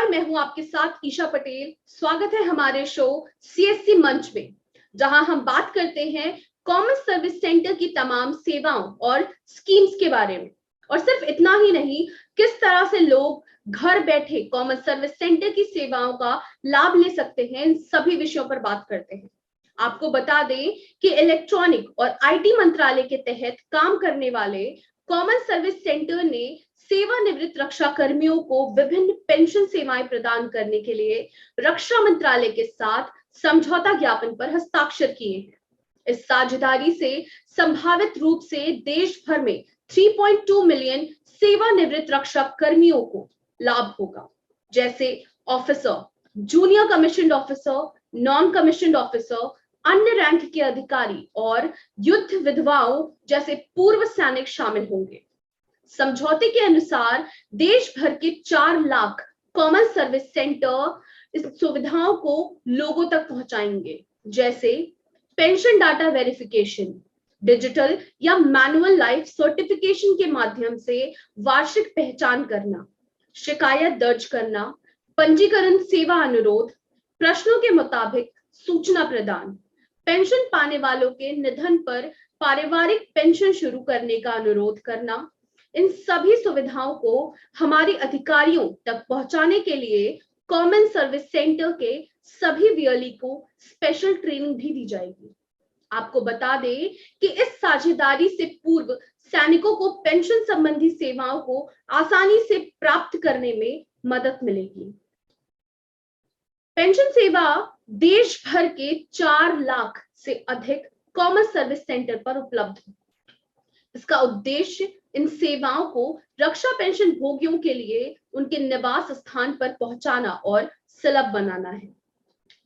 मैं हूं आपके साथ ईशा पटेल। स्वागत है हमारे शो सीएससी मंच में, जहां हम बात करते हैं कॉमन सर्विस सेंटर की तमाम सेवाओं और स्कीम्स के बारे में। और सिर्फ इतना ही नहीं, किस तरह से लोग घर बैठे कॉमन सर्विस सेंटर की सेवाओं का लाभ ले सकते हैं, इन सभी विषयों पर बात करते हैं। आपको बता दें कि इलेक्ट्रॉनिक और आईटी मंत्रालय के तहत काम करने वाले कॉमन सर्विस सेंटर ने सेवानिवृत्त रक्षा कर्मियों को विभिन्न पेंशन सेवाएं प्रदान करने के लिए रक्षा मंत्रालय के साथ समझौता ज्ञापन पर हस्ताक्षर किए हैं। इस साझेदारी से संभावित रूप से देश भर में 3.2 मिलियन सेवानिवृत्त रक्षा कर्मियों को लाभ होगा, जैसे officer, junior commissioned officer, non commissioned officer, अन्य रैंक के अधिकारी और युद्ध विधवाओं जैसे पूर्व सैनिक शामिल होंगे। समझौते के अनुसार देश भर के 4 लाख कॉमन सर्विस सेंटर इस सुविधाओं को लोगों तक पहुंचाएंगे, जैसे पेंशन डाटा वेरिफिकेशन, डिजिटल या मैनुअल लाइफ सर्टिफिकेशन के माध्यम से वार्षिक पहचान करना, शिकायत दर्ज करना, पंजीकरण सेवा अनुरोध, प्रश्नों के मुताबिक सूचना प्रदान, पेंशन पाने वालों के निधन पर पारिवारिक पेंशन शुरू करने का अनुरोध करना। इन सभी सुविधाओं को हमारे अधिकारियों तक पहुंचाने के लिए कॉमन सर्विस सेंटर के सभी वीएलई को स्पेशल ट्रेनिंग भी दी जाएगी। आपको बता दें कि इस साझेदारी से पूर्व सैनिकों को पेंशन संबंधी सेवाओं को आसानी से प्राप्त करने में मदद मिलेगी। पेंशन सेवा देश भर के 4 लाख से अधिक कॉमन सर्विस सेंटर पर उपलब्ध है। इसका उद्देश्य इन सेवाओं को रक्षा पेंशन भोगियों के लिए उनके निवास स्थान पर पहुंचाना और सुलभ बनाना है।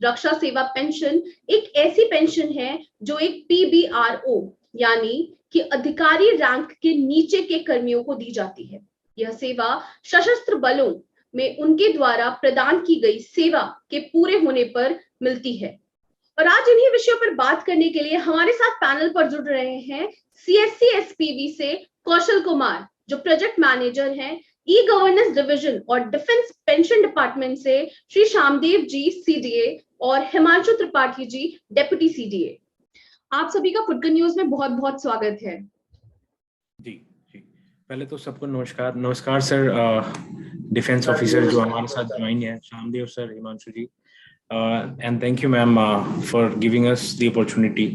रक्षा सेवा पेंशन एक ऐसी पेंशन है जो एक पीबीआरओ यानी कि अधिकारी रैंक के नीचे के कर्मियों को दी जाती है। यह सेवा सशस्त्र बलों में उनके द्वारा प्रदान की गई सेवा के पूरे होने पर मिलती है। और आज इन्हीं विषयों पर बात करने के लिए हमारे साथ पैनल पर जुड़ रहे हैं सीएससी एसपीवी से कौशल कुमार, जो प्रोजेक्ट मैनेजर हैं, ई गवर्नेंस डिवीजन और डिफेंस पेंशन डिपार्टमेंट से श्री श्यामदेव जी सीडीए और हिमांशु त्रिपाठी जी डेप्यूटी सीडीए। आप सभी का फुटकर न्यूज में बहुत बहुत स्वागत है। जी जी, पहले तो सबको नमस्कार सर, डिफेंस ऑफिसर जो हमारे साथ ज्वाइन है, Shyamdev sir, Himanshu ji, and thank you ma'am for giving us the opportunity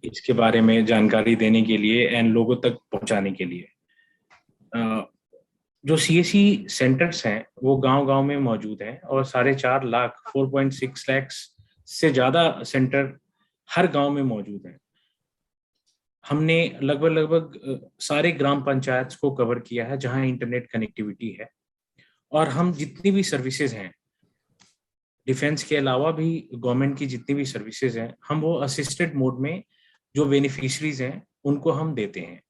इसके बारे में जानकारी देने के लिए एंड लोगों तक पहुंचाने के लिए। जो सीएससी सेंटर्स हैं वो गांव-गांव में मौजूद हैं और 4.5 लाख 4.6 लाख से ज्यादा सेंटर हर गांव में मौजूद हैं। हमने लगभग सारे ग्राम पंचायत को कवर किया है जहां इंटरनेट कनेक्टिविटी है, और हम जितनी भी सर्विसेज हैं डिफेंस के अलावा भी गवर्नमेंट की जितनी भी सर्विसेज हैं, हम वो असिस्टेड मोड में जो बेनिफिशरीज हैं उनको हम देते हैं।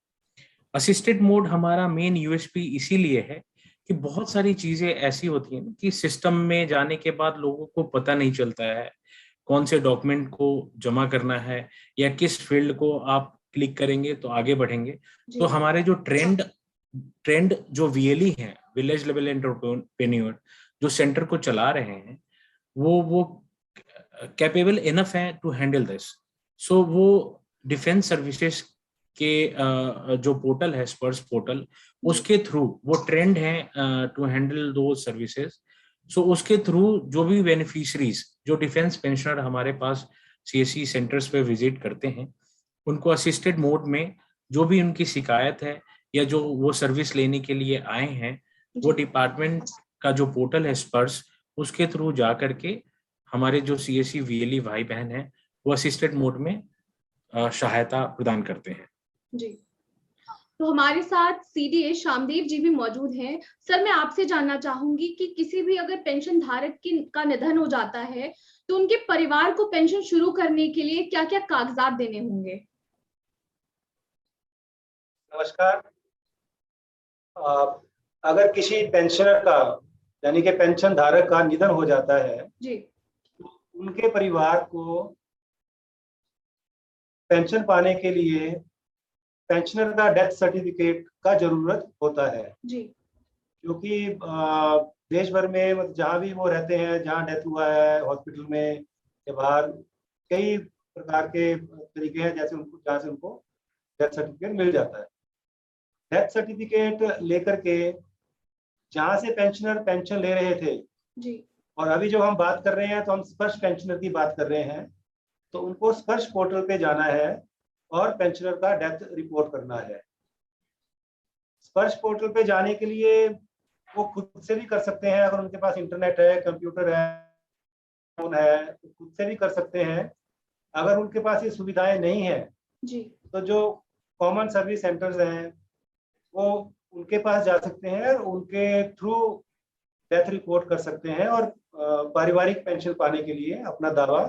असिस्टेड मोड हमारा मेन यूएसपी इसीलिए है कि बहुत सारी चीजें ऐसी होती हैं कि सिस्टम में जाने के बाद लोगों को पता नहीं चलता है कौन से डॉक्यूमेंट को जमा करना है या किस फील्ड को आप क्लिक करेंगे तो आगे बढ़ेंगे। तो हमारे जो ट्रेंड जो वीएलई हैं, विलेज लेवल एंटरप्रेन्योर, जो सेंटर को चला रहे हैं, वो कैपेबल इनफ है टू हैंडल दिस। सो वो डिफेंस सर्विसेज के जो पोर्टल है, स्पर्श पोर्टल, उसके थ्रू वो ट्रेंड है टू हैंडल दो सर्विसेज। सो उसके थ्रू जो भी बेनिफिशरीज, जो डिफेंस पेंशनर हमारे पास सीएससी सेंटर्स पे विजिट करते हैं, उनको असिस्टेड मोड में जो भी उनकी शिकायत है या जो वो सर्विस लेने के लिए आए हैं, वो डिपार्टमेंट का जो पोर्टल है स्पर्श, उसके थ्रू जा करके हमारे जो सीएससी वीएलई भाई बहन हैं वो असिस्टेड मोड में सहायता प्रदान करते हैं। जी, तो हमारे साथ सीडीए श्यामदेव जी भी मौजूद हैं। सर, मैं आपसे जानना चाहूंगी कि किसी भी अगर पेंशन धारक का निधन हो जाता है तो उनके परिवार को पेंशन शुरू करने के लिए क्या क्या कागजात देने होंगे? नमस्कार। अगर किसी पेंशनर का यानी कि पेंशन धारक का निधन हो जाता है जी, तो उनके परिवार को पेंशन पाने के लिए पेंशनर का डेथ सर्टिफिकेट का जरूरत होता है जी, क्योंकि देश भर में मतलब जहाँ भी वो रहते हैं, जहाँ डेथ हुआ है हॉस्पिटल में या बाहर, कई प्रकार के तरीके हैं जैसे उनको जहाँ से उनको डेथ सर्टिफिकेट मिल जाता है। डेथ सर्टिफिकेट लेकर के जहाँ से पेंशनर पेंशन ले रहे थे जी, और अभी जो हम बात कर रहे हैं तो हम स्पर्श पेंशनर की बात कर रहे हैं, तो उनको स्पर्श पोर्टल पे जाना है और पेंशनर का डेथ रिपोर्ट करना है। स्पर्श पोर्टल पे जाने के लिए वो खुद से भी कर सकते हैं, अगर उनके पास इंटरनेट है, कंप्यूटर है, फोन है, तो खुद से भी कर सकते हैं। अगर उनके पास ये सुविधाएं नहीं है जी, तो जो कॉमन सर्विस सेंटर्स हैं वो उनके पास जा सकते हैं, उनके थ्रू डेथ रिपोर्ट कर सकते हैं और पारिवारिक पेंशन पाने के लिए अपना दावा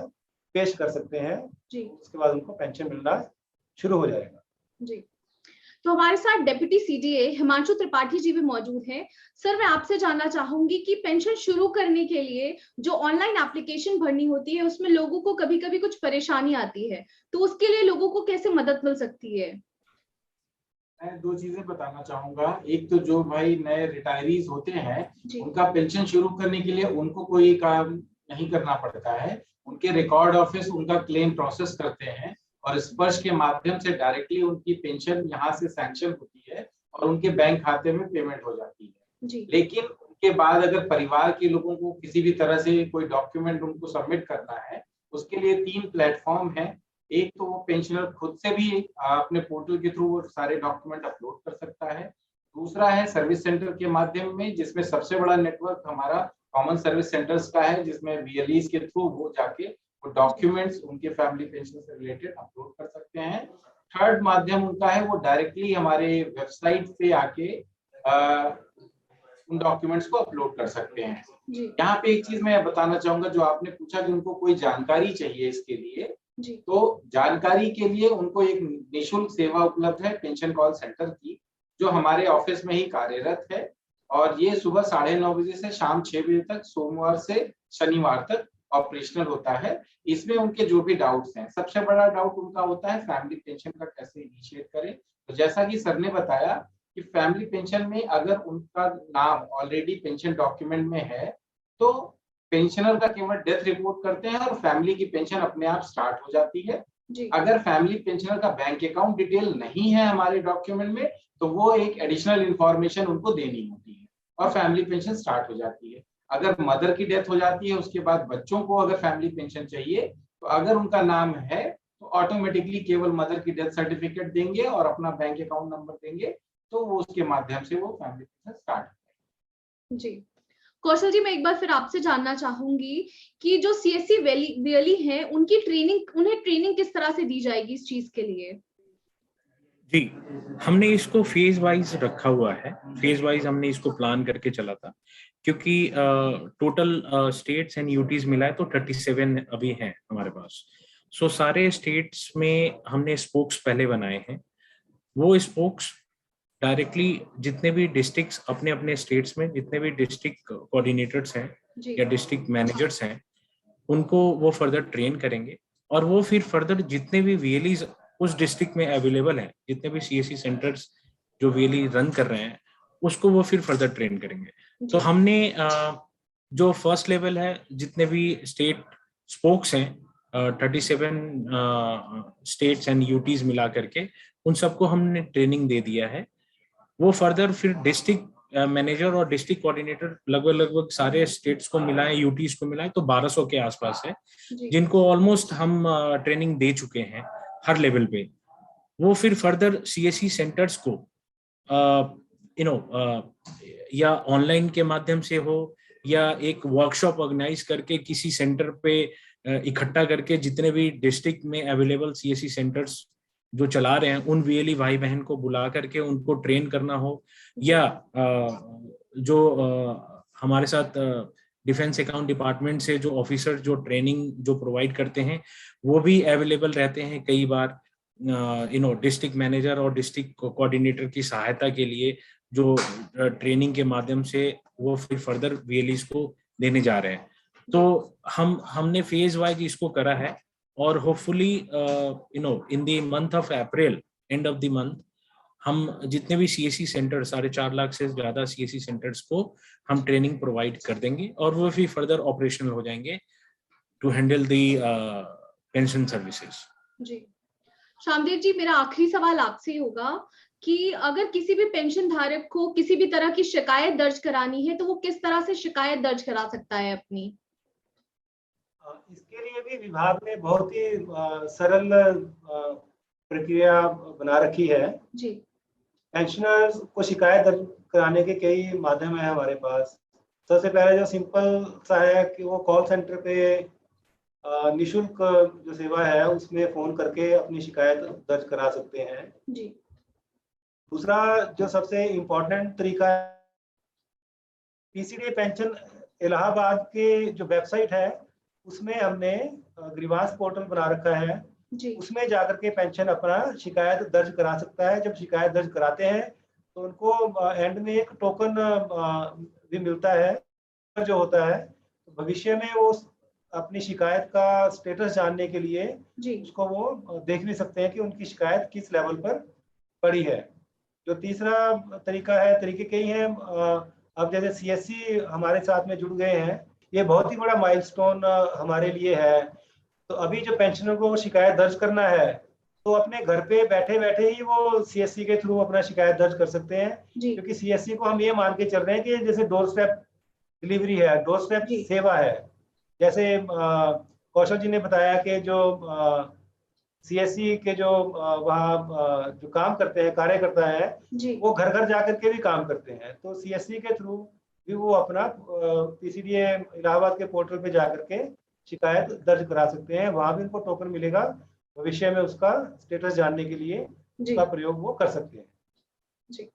पेश कर सकते हैं जी, उसके बाद उनको पेंशन मिलना शुरू हो जाएगा। जी। तो हमारे साथ डेप्यूटी सीडीए हिमांशु त्रिपाठी जी भी मौजूद हैं। सर, मैं आपसे जानना चाहूंगी कि पेंशन शुरू करने के लिए जो ऑनलाइन एप्लीकेशन भरनी होती है उसमें लोगों को कभी-कभी कुछ परेशानी आती है, तो उसके लिए लोगों को कैसे मदद मिल सकती है? मैं दो चीजें बताना चाहूंगा। एक तो जो भाई नए रिटायरीज होते हैं जी, उनका पेंशन शुरू करने के लिए उनको कोई काम नहीं करना पड़ता है। उनके रिकॉर्ड ऑफिस उनका क्लेम प्रोसेस करते हैं और स्पर्श के माध्यम से डायरेक्टली उनकी पेंशन यहाँ से सैंक्शन होती है और उनके बैंक खाते में पेमेंट हो जाती है। जी, लेकिन उनके बाद अगर परिवार के लोगों को किसी भी तरह से कोई डॉक्यूमेंट उनको सबमिट करना है, उसके लिए 3 प्लेटफॉर्म है। एक तो वो पेंशनर खुद से भी अपने पोर्टल के थ्रू वो सारे डॉक्यूमेंट अपलोड कर सकता है। दूसरा है सर्विस सेंटर के माध्यम में, जिसमें सबसे बड़ा नेटवर्क हमारा कॉमन सर्विस सेंटर्स का है, जिसमें वीएलईज के थ्रू वो जाके वो डॉक्यूमेंट्स उनके फैमिली पेंशन से रिलेटेड अपलोड कर सकते हैं। थर्ड माध्यम उनका है वो डायरेक्टली हमारे वेबसाइट पे आके उन डॉक्यूमेंट्स को अपलोड कर सकते हैं। यहाँ पे एक चीज मैं बताना चाहूंगा, जो आपने पूछा कि उनको कोई जानकारी चाहिए इसके लिए, तो जानकारी के लिए उनको एक निःशुल्क सेवा उपलब्ध है पेंशन कॉल सेंटर की, जो हमारे ऑफिस में ही कार्यरत है और ये सुबह 9:30 बजे से शाम 6 बजे तक सोमवार से शनिवार तक ऑपरेशनल होता है। इसमें उनके जो भी डाउट्स हैं, सबसे बड़ा डाउट उनका होता है फैमिली पेंशन का कैसे इनिशिएट करें। तो जैसा कि सर ने बताया कि फैमिली पेंशन में अगर उनका नाम ऑलरेडी पेंशन डॉक्यूमेंट में है तो पेंशनर का केवल डेथ रिपोर्ट करते हैं और फैमिली की पेंशन अपने आप स्टार्ट हो जाती है। अगर फैमिली पेंशनर का बैंक अकाउंट डिटेल नहीं है हमारे डॉक्यूमेंट में तो वो एक एडिशनल इंफॉर्मेशन उनको देनी होती है और फैमिली पेंशन स्टार्ट हो जाती है। अगर मदर की डेथ हो जाती है उसके बाद बच्चों को अगर फैमिली पेंशन चाहिए तो अगर उनका नाम है तो ऑटोमेटिकली केवल मदर की डेथ सर्टिफिकेट देंगे और अपना बैंक अकाउंट नंबर देंगे, तो वो उसके माध्यम से वो फैमिली पेंशन स्टार्ट हो जी। कौशल जी, मैं एक बार फिर आपसे जानना चाहूंगी कि जो सीएससी वैली है उनकी ट्रेनिंग, उन्हें ट्रेनिंग किस तरह से दी जाएगी इस चीज के लिए? जी, हमने इसको फेज वाइज रखा हुआ है। फेज वाइज हमने इसको प्लान करके चला था, क्योंकि टोटल स्टेट्स एंड यूटीज मिलाए तो 37 अभी हैं हमारे पास। सो सारे स्टेट्स में हमने स्पोक्स पहले बनाए हैं। वो स्पोक्स डायरेक्टली जितने भी डिस्ट्रिक्ट्स अपने अपने स्टेट्स में जितने भी डिस्ट्रिक्ट कोऑर्डिनेटर्स हैं या डिस्ट्रिक्ट मैनेजर्स हैं उनको वो फर्दर ट्रेन करेंगे और वो फिर फर्दर जितने भी वीएलईज उस डिस्ट्रिक्ट में अवेलेबल हैं, जितने भी सीएससी सेंटर्स जो वीएलई रन कर रहे हैं उसको वो फिर फर्दर ट्रेन करेंगे। तो हमने जो फर्स्ट लेवल है जितने भी स्टेट स्पोक्स हैं 37 स्टेट्स एंड यूटीज मिला करके उन सबको हमने ट्रेनिंग दे दिया है। वो फर्दर फिर डिस्ट्रिक्ट मैनेजर और डिस्ट्रिक्ट कोऑर्डिनेटर लगभग सारे स्टेट्स को मिलाएं, यूटीज को मिलाएं तो 1200 के आसपास है जिनको ऑलमोस्ट हम ट्रेनिंग दे चुके हैं हर लेवल पे। वो फिर फर्दर सीएससी सेंटर्स को या ऑनलाइन के माध्यम से हो या एक वर्कशॉप ऑर्गेनाइज करके किसी सेंटर पे इकट्ठा करके जितने भी डिस्ट्रिक्ट में अवेलेबल सीएससी सेंटर्स जो चला रहे हैं उन वीएलई भाई बहन को बुला करके उनको ट्रेन करना हो, या जो हमारे साथ डिफेंस अकाउंट डिपार्टमेंट से जो ऑफिसर जो ट्रेनिंग जो प्रोवाइड करते हैं वो भी अवेलेबल रहते हैं कई बार डिस्ट्रिक्ट मैनेजर और डिस्ट्रिक्ट कोऑर्डिनेटर की सहायता के लिए, जो ट्रेनिंग के माध्यम से वो फिर फर्दर वीएलईज को देने जा रहे हैं। तो हमने फेज वाइज इसको करा है और hopefully in the month of April, end of the month, हम जितने भी सीएससी सेंटर 4.5 लाख से ज़्यादा सीएससी सेंटर्स को हम ट्रेनिंग प्रोवाइड कर देंगे और वो भी फर्दर ऑपरेशनल हो जाएंगे to handle the pension services. जी श्यामदेव जी, मेरा आखिरी सवाल आपसे होगा कि अगर किसी भी पेंशन धारक को किसी भी तरह की शिकायत दर्ज करानी है तो वो किस तरह से शिकायत दर्ज करा सकता है अपनी? इसके लिए भी विभाग ने बहुत ही सरल प्रक्रिया बना रखी है जी। पेंशनर्स को शिकायत दर्ज कराने के कई माध्यम है हमारे पास। सबसे पहले जो सिंपल सा है कि वो कॉल सेंटर पे निशुल्क जो सेवा है उसमें फोन करके अपनी शिकायत दर्ज करा सकते हैं जी। दूसरा जो सबसे इम्पोर्टेंट तरीका है, पीसीडी पेंशन इलाहाबाद के जो वेबसाइट है उसमें हमने ग्रीवांस पोर्टल बना रखा है जी। उसमें जाकर के पेंशन अपना शिकायत दर्ज करा सकता है। जब शिकायत दर्ज कराते हैं तो उनको एंड में एक टोकन भी मिलता है जो होता है। भविष्य में वो अपनी शिकायत का स्टेटस जानने के लिए जी। उसको वो देख भी सकते हैं कि उनकी शिकायत किस लेवल पर पड़ी है। जो तीसरा तरीका है, तरीके कई हैं। अब जैसे सीएससी हमारे साथ में जुड़ गए हैं, ये बहुत ही बड़ा माइलस्टोन हमारे लिए है। तो अभी जो पेंशनर को शिकायत दर्ज करना है तो अपने घर पे बैठे बैठे ही वो सीएससी के थ्रू अपना शिकायत दर्ज कर सकते हैं, क्योंकि सीएससी को हम ये मान के चल रहे हैं कि जैसे डोर स्टेप डिलीवरी है, डोर स्टेप सेवा है। जैसे कौशल जी ने बताया कि जो सीएससी के जो वहाँ जो काम करते हैं कार्यकर्ता है वो घर घर जाकर के भी काम करते हैं। तो सीएससी के थ्रू भी वो अपना पीसीडी इलाहाबाद के पोर्टल पे जाकर के शिकायत दर्ज करा सकते हैं। वहां भी उनको टोकन मिलेगा। भविष्य में उसका स्टेटस जानने के लिए उसका प्रयोग वो कर सकते हैं जी।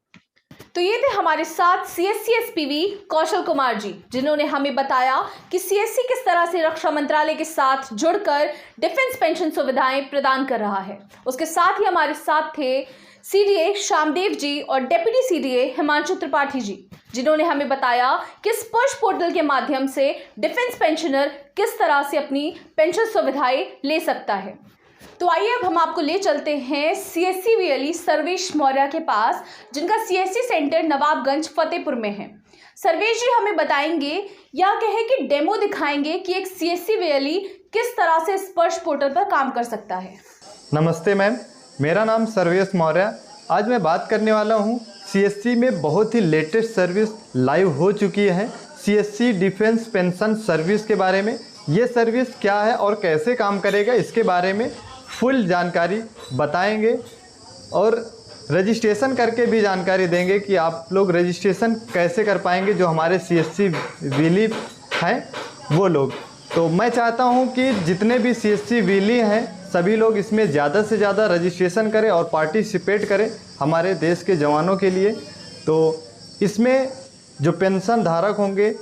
तो ये थे हमारे साथ सीएससी एसपीवी कौशल कुमार जी, जिन्होंने हमें बताया कि सीएससी किस तरह से रक्षा मंत्रालय के साथ जुड़कर डिफेंस पेंशन सुविधाएं प्रदान कर रहा है। उसके साथ ही हमारे साथ थे सीडीए श्यामदेव जी और डेप्यूटी सीडीए हिमांशु त्रिपाठी जी, जिन्होंने हमें बताया कि स्पर्श पोर्टल के माध्यम से डिफेंस पेंशनर किस तरह से अपनी पेंशन सुविधाएं ले सकता है। तो आइए अब हम आपको ले चलते हैं सीएससी वीएलई सर्वेश मौर्य के पास, जिनका सीएससी सेंटर नवाबगंज फतेहपुर में है। सर्वेश जी हमें बताएंगे या कहे कि डेमो दिखाएंगे कि एक सीएससी वीएलई किस तरह से स्पर्श पोर्टल पर काम कर सकता है। नमस्ते मैम, मेरा नाम सर्वेश मौर्य। आज मैं बात करने वाला हूँ सीएससी में बहुत ही लेटेस्ट सर्विस लाइव हो चुकी है, सीएससी डिफेंस पेंशन सर्विस के बारे में। ये सर्विस क्या है और कैसे काम करेगा इसके बारे में फुल जानकारी बताएंगे और रजिस्ट्रेशन करके भी जानकारी देंगे कि आप लोग रजिस्ट्रेशन कैसे कर पाएंगे जो हमारे सीएससी वीएलई हैं वो लोग। तो मैं चाहता हूं कि जितने भी सीएससी वीएलई हैं सभी लोग इसमें ज़्यादा से ज़्यादा रजिस्ट्रेशन करें और पार्टिसिपेट करें हमारे देश के जवानों के लिए। तो इसमें जो पेंशन धारक होंगे,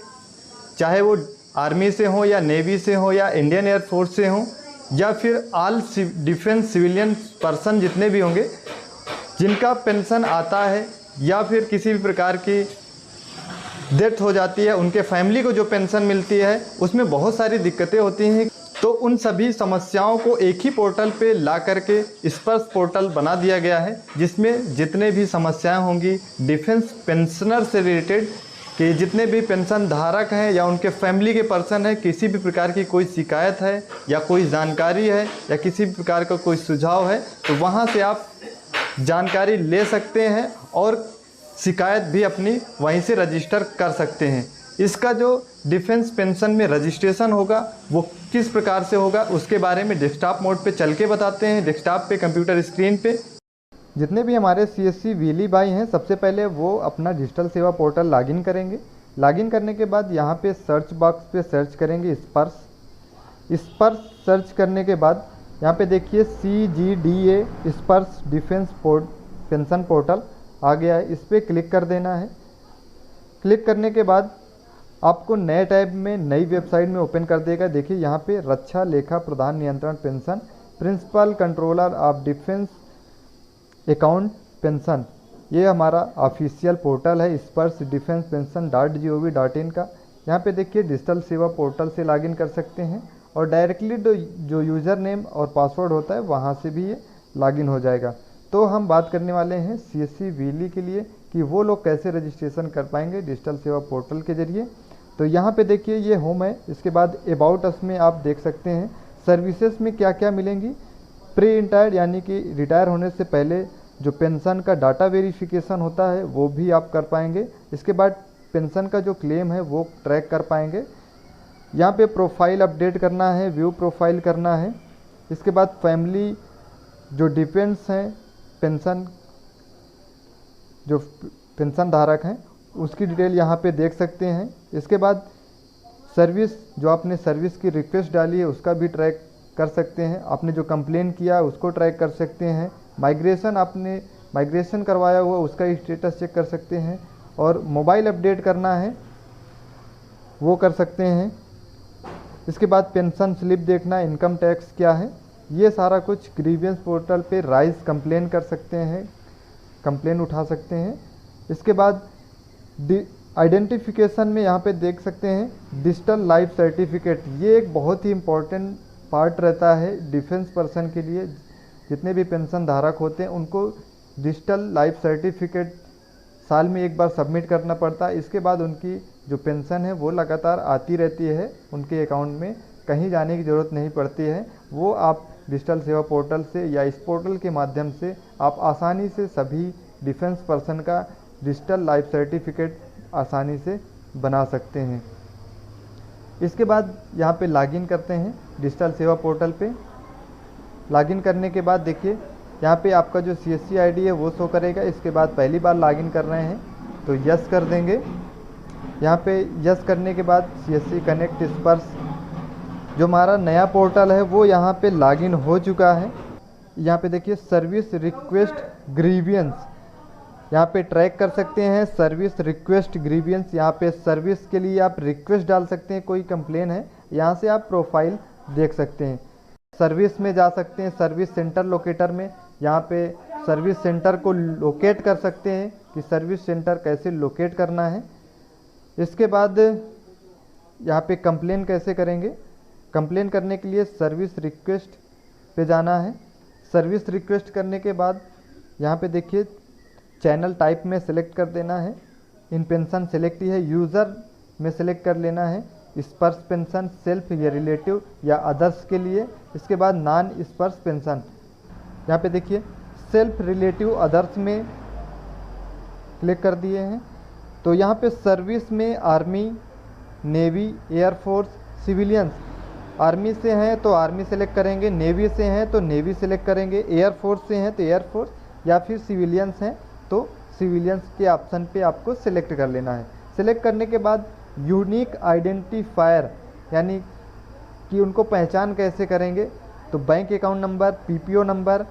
चाहे वो आर्मी से हो या नेवी से हो या इंडियन एयरफोर्स से हो या फिर ऑल डिफेंस सिविलियन पर्सन जितने भी होंगे जिनका पेंशन आता है या फिर किसी भी प्रकार की डेथ हो जाती है, उनके फैमिली को जो पेंशन मिलती है उसमें बहुत सारी दिक्कतें होती हैं। तो उन सभी समस्याओं को एक ही पोर्टल पे ला करके स्पर्श पोर्टल बना दिया गया है, जिसमें जितने भी समस्याएं होंगी डिफेंस पेंशनर से रिलेटेड कि जितने भी पेंशन धारक हैं या उनके फैमिली के पर्सन हैं, किसी भी प्रकार की कोई शिकायत है या कोई जानकारी है या किसी भी प्रकार का कोई सुझाव है तो वहां से आप जानकारी ले सकते हैं और शिकायत भी अपनी वहीं से रजिस्टर कर सकते हैं। इसका जो डिफेंस पेंशन में रजिस्ट्रेशन होगा वो किस प्रकार से होगा उसके बारे में डेस्कटॉप मोड पे चल के बताते हैं। डेस्कटॉप पे कंप्यूटर स्क्रीन पे जितने भी हमारे सीएससी वीएलई भाई हैं सबसे पहले वो अपना डिजिटल सेवा पोर्टल लॉगिन करेंगे। लॉगिन करने के बाद यहाँ पे सर्च बॉक्स पे सर्च करेंगे स्पर्श सर्च करने के बाद यहाँ पे देखिए CGDA स्पर्श डिफेंस पेंशन पोर्टल आ गया है, इस पर क्लिक कर देना है। क्लिक करने के बाद आपको नए टैब में नई वेबसाइट में ओपन कर देगा। देखिए यहाँ पे रक्षा लेखा प्रधान नियंत्रण पेंशन principal controller of defence account pension, ये हमारा ऑफिशियल पोर्टल है स्पर्श डिफेंस पेंशन .gov.in का। यहाँ पे देखिए डिजिटल सेवा पोर्टल से लॉगिन कर सकते हैं और डायरेक्टली जो यूज़र नेम और पासवर्ड होता है वहाँ से भी ये लॉगिन हो जाएगा। तो हम बात करने वाले हैं CSC VLE के लिए कि वो लोग कैसे रजिस्ट्रेशन कर पाएंगे डिजिटल सेवा पोर्टल के जरिए। तो यहाँ पे देखिए ये होम है, इसके बाद अबाउट अस में आप देख सकते हैं सर्विसेज में क्या क्या मिलेंगी। प्री रिटायर्ड यानी कि रिटायर होने से पहले जो पेंशन का डाटा वेरिफिकेशन होता है वो भी आप कर पाएंगे। इसके बाद पेंशन का जो क्लेम है वो ट्रैक कर पाएंगे। यहाँ पे प्रोफाइल अपडेट करना है, व्यू प्रोफाइल करना है। इसके बाद फैमिली जो डिपेंड्स हैं पेंशन, जो पेंशन धारक हैं उसकी डिटेल यहाँ पे देख सकते हैं। इसके बाद सर्विस, जो आपने सर्विस की रिक्वेस्ट डाली है उसका भी ट्रैक कर सकते हैं। आपने जो कंप्लेन किया उसको ट्रैक कर सकते हैं। माइग्रेशन, आपने माइग्रेशन करवाया हुआ उसका स्टेटस चेक कर सकते हैं। और मोबाइल अपडेट करना है वो कर सकते हैं। इसके बाद पेंशन स्लिप देखना, इनकम टैक्स क्या है, ये सारा कुछ ग्रीवियंस पोर्टल पे राइज कंप्लेन कर सकते हैं, कंप्लेन उठा सकते हैं। इसके बाद आइडेंटिफिकेशन में यहाँ पे देख सकते हैं डिजिटल लाइफ सर्टिफिकेट। ये एक बहुत ही इम्पोर्टेंट पार्ट रहता है डिफेंस पर्सन के लिए। जितने भी पेंशन धारक होते हैं उनको डिजिटल लाइफ सर्टिफिकेट साल में एक बार सबमिट करना पड़ता है। इसके बाद उनकी जो पेंशन है वो लगातार आती रहती है उनके अकाउंट में, कहीं जाने की ज़रूरत नहीं पड़ती है। वो आप डिजिटल सेवा पोर्टल से या इस पोर्टल के माध्यम से आप आसानी से सभी डिफेंस पर्सन का डिजिटल लाइफ सर्टिफिकेट आसानी से बना सकते हैं। इसके बाद यहाँ पे लॉगिन करते हैं डिजिटल सेवा पोर्टल पे। लॉगिन करने के बाद देखिए यहाँ पे आपका जो CSC ID है वो शो करेगा। इसके बाद पहली बार लॉगिन कर रहे हैं तो यस कर देंगे। यहाँ पे यस करने के बाद CSC कनेक्ट स्पर्श जो हमारा नया पोर्टल है वो यहाँ पे लॉगिन हो चुका है। यहाँ पे देखिए सर्विस रिक्वेस्ट ग्रीवियंस, यहाँ पे ट्रैक कर सकते हैं सर्विस रिक्वेस्ट ग्रीवियंस। यहाँ पे सर्विस के लिए आप रिक्वेस्ट डाल सकते हैं, कोई कंप्लेन है यहाँ से आप प्रोफाइल देख सकते हैं। सर्विस में जा सकते हैं, सर्विस सेंटर लोकेटर में यहाँ पे सर्विस सेंटर को लोकेट कर सकते हैं कि सर्विस सेंटर कैसे लोकेट करना है। इसके बाद यहाँ पे कंप्लेन कैसे करेंगे, कंप्लेन करने के लिए सर्विस रिक्वेस्ट पे जाना है। सर्विस रिक्वेस्ट करने के बाद यहाँ पे देखिए चैनल टाइप में सेलेक्ट कर देना है। इन पेंशन सेलेक्ट ही है, यूज़र में सेलेक्ट कर लेना है स्पर्श पेंशन, सेल्फ या रिलेटिव या अदर्स के लिए। इसके बाद नॉन स्पर्श पेंशन, यहाँ पे देखिए सेल्फ, रिलेटिव, अदर्स में क्लिक कर दिए हैं। तो यहाँ पे सर्विस में army, navy, air force, civilians, army से हैं तो आर्मी सेलेक्ट करेंगे, नेवी से हैं तो नेवी सेलेक्ट करेंगे, एयरफोर्स से हैं तो एयरफोर्स, या फिर सिविलियंस हैं तो सिविलियंस के ऑप्शन पे आपको सिलेक्ट कर लेना है। सिलेक्ट करने के बाद यूनिक आइडेंटिफायर यानी कि उनको पहचान कैसे करेंगे, तो bank account number, PPO number,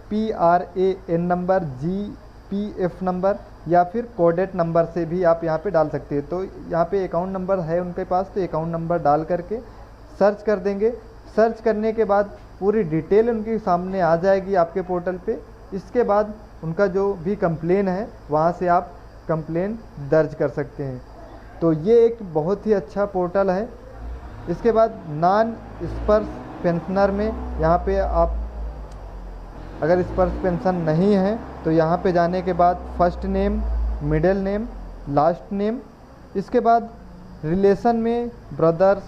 PRAN number, GPF number या फिर कोडेट नंबर से भी आप यहाँ पे डाल सकते हैं। तो यहाँ पे अकाउंट नंबर है उनके पास तो अकाउंट नंबर डाल करके सर्च कर देंगे। सर्च करने के बाद पूरी डिटेल उनके सामने आ जाएगी आपके पोर्टल पे। इसके बाद उनका जो भी कंप्लेन है वहाँ से आप कंप्लेन दर्ज कर सकते हैं। तो ये एक बहुत ही अच्छा पोर्टल है। इसके बाद नॉन स्पर्श पेंशनर में यहाँ पे आप अगर स्पर्श पेंशन नहीं है तो यहाँ पे जाने के बाद first name, middle name, last name, इसके बाद रिलेशन में ब्रदर्स,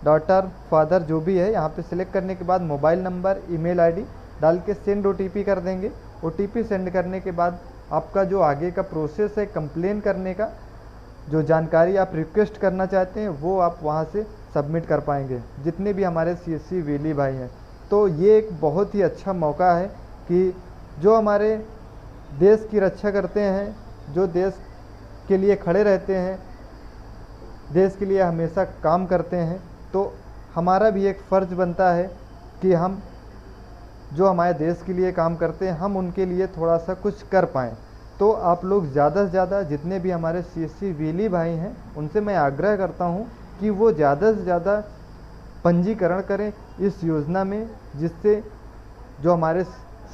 डॉटर, फादर जो भी है यहाँ पे सिलेक्ट करने के बाद मोबाइल नंबर, ईमेल आईडी डाल के सेंड OTP कर देंगे। OTP सेंड करने के बाद आपका जो आगे का प्रोसेस है कंप्लेन करने का, जो जानकारी आप रिक्वेस्ट करना चाहते हैं वो आप वहाँ से सबमिट कर पाएंगे, जितने भी हमारे CSC VLE भाई हैं। तो ये एक बहुत ही अच्छा मौका है कि जो हमारे देश की रक्षा करते हैं, जो देश के लिए खड़े रहते हैं, देश के लिए हमेशा काम करते हैं, तो हमारा भी एक फ़र्ज़ बनता है कि हम जो हमारे देश के लिए काम करते हैं हम उनके लिए थोड़ा सा कुछ कर पाएँ। तो आप लोग ज़्यादा से ज़्यादा जितने भी हमारे CSC VLE भाई हैं उनसे मैं आग्रह करता हूं कि वो ज़्यादा से ज़्यादा पंजीकरण करें इस योजना में, जिससे जो हमारे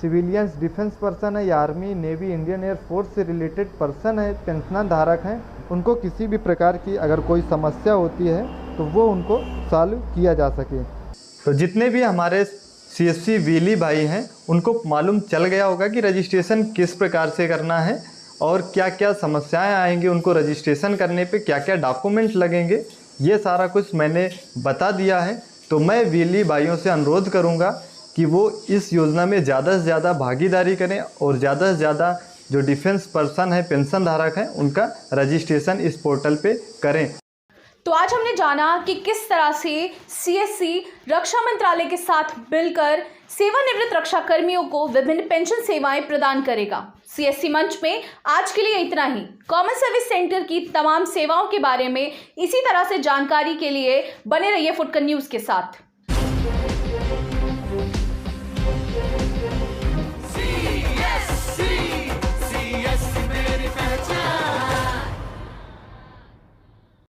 सिविलियंस डिफेंस पर्सन है या आर्मी, नेवी, इंडियन एयरफोर्स से रिलेटेड पर्सन है, पेंशन धारक हैं, उनको किसी भी प्रकार की अगर कोई समस्या होती है तो वो उनको सॉल्व किया जा सके। तो जितने भी हमारे सीएससी वीली भाई हैं उनको मालूम चल गया होगा कि रजिस्ट्रेशन किस प्रकार से करना है और क्या क्या समस्याएं आएंगी, उनको रजिस्ट्रेशन करने पे क्या क्या डॉक्यूमेंट लगेंगे, ये सारा कुछ मैंने बता दिया है। तो मैं वीली भाइयों से अनुरोध करूंगा कि वो इस योजना में ज़्यादा से ज़्यादा भागीदारी करें और ज़्यादा से ज़्यादा जो डिफेंस पर्सन है, पेंशन धारक हैं, उनका रजिस्ट्रेशन इस पोर्टल पे करें। तो आज हमने जाना कि किस तरह से सीएससी रक्षा मंत्रालय के साथ मिलकर सेवानिवृत्त रक्षा कर्मियों को विभिन्न पेंशन सेवाएं प्रदान करेगा। सीएससी मंच में आज के लिए इतना ही। कॉमन सर्विस सेंटर की तमाम सेवाओं के बारे में इसी तरह से जानकारी के लिए बने रहिए फुटकर न्यूज़ के साथ।